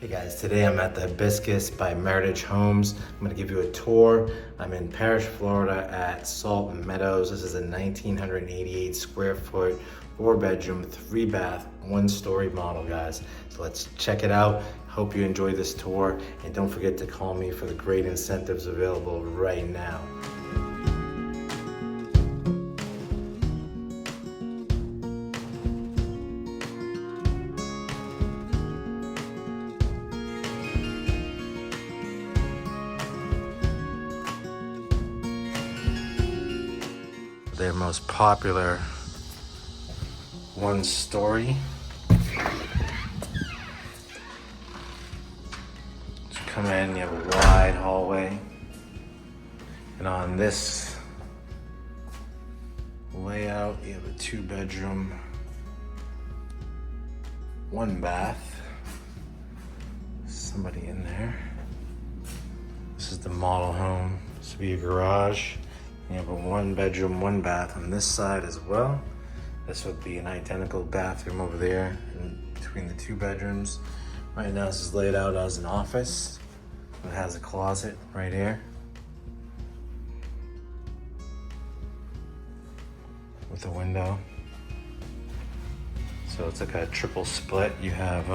Hey guys, today I'm at the Hibiscus by Meritage Homes. I'm gonna give you a tour. I'm in Parrish, Florida at Salt Meadows. This is a 1,988 square foot, 4-bedroom, 3-bath, 1-story model, guys. So let's check it out. Hope you enjoy this tour, and don't forget to call me for the great incentives available right now. Their most popular 1-story. Just come in, you have a wide hallway. And on this layout, you have a 2-bedroom, 1-bath. Somebody in there. This is the model home. This would be a garage. You have a 1-bedroom, 1-bath on this side as well. This would be an identical bathroom over there in between the 2 bedrooms. Right now this is laid out as an office. It has a closet right here with a window. So it's like a triple split. You have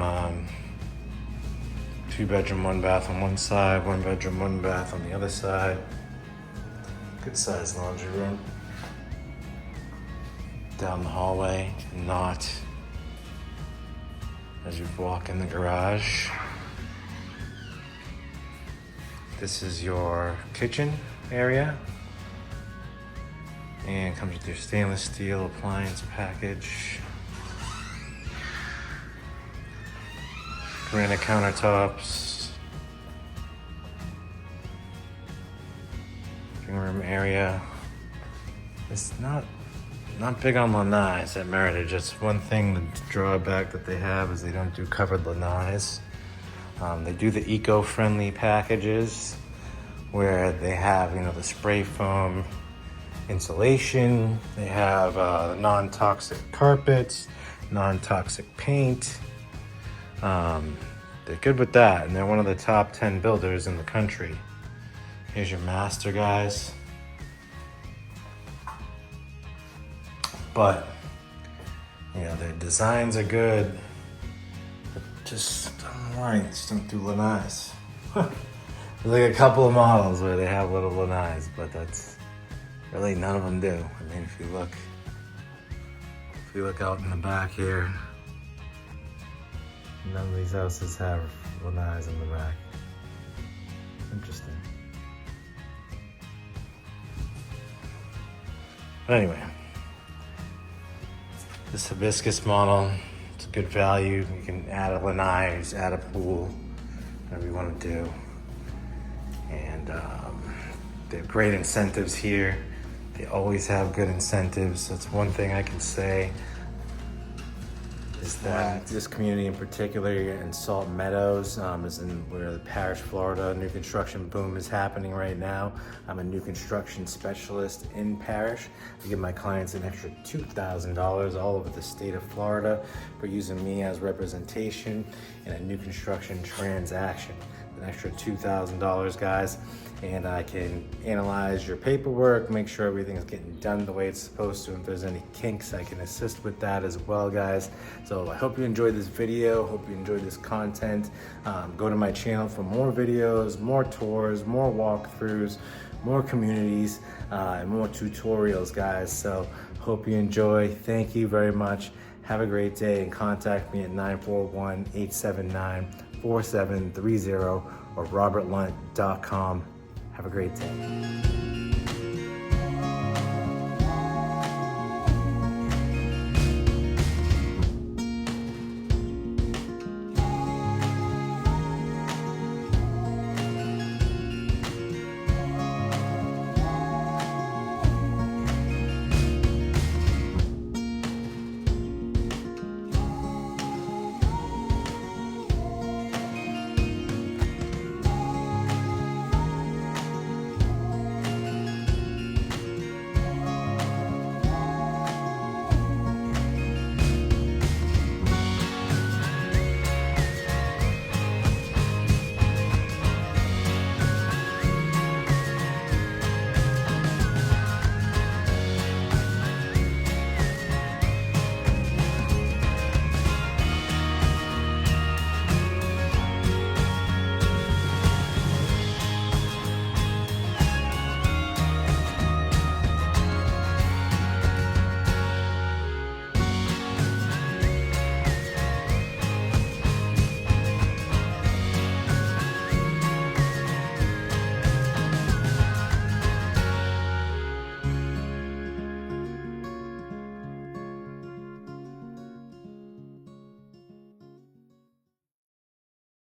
2-bedroom, 1-bath on one side, 1-bedroom, 1-bath on the other side. Good sized laundry room. Down the hallway, not as you walk in the garage. This is your kitchen area. And comes with your stainless steel appliance package. Granite countertops. Room area. It's not big on lanais at Meritage. That's one thing, the drawback that they have is they don't do covered lanais. They do the eco-friendly packages where they have, the spray foam insulation. They have non-toxic carpets, non-toxic paint. They're good with that, and they're one of the top 10 builders in the country. Here's your master, guys. But, their designs are good. But just, I don't know why, they just don't do lanais. There's like a couple of models where they have little lanais, but that's really none of them do. I mean, if you look out in the back here, none of these houses have lanais in the back. Interesting. But anyway, this Hibiscus model, it's a good value. You can add a lanai, add a pool, whatever you want to do. And they have great incentives here. They always have good incentives. That's one thing I can say, is that this community in particular in Salt Meadows is in where the Parrish, Florida, new construction boom is happening right now. I'm a new construction specialist in Parrish. I give my clients an extra $2,000 all over the state of Florida for using me as representation in a new construction transaction. An extra $2,000, guys, and I can analyze your paperwork, make sure everything's getting done the way it's supposed to. If there's any kinks, I can assist with that as well, guys. So I hope you enjoyed this video, hope you enjoyed this content. Go to my channel for more videos, more tours, more walkthroughs, more communities, and more tutorials, guys. So hope you enjoy. Thank you very much. Have a great day, and contact me at 941-879-4730 or robertlunt.com. Have a great day.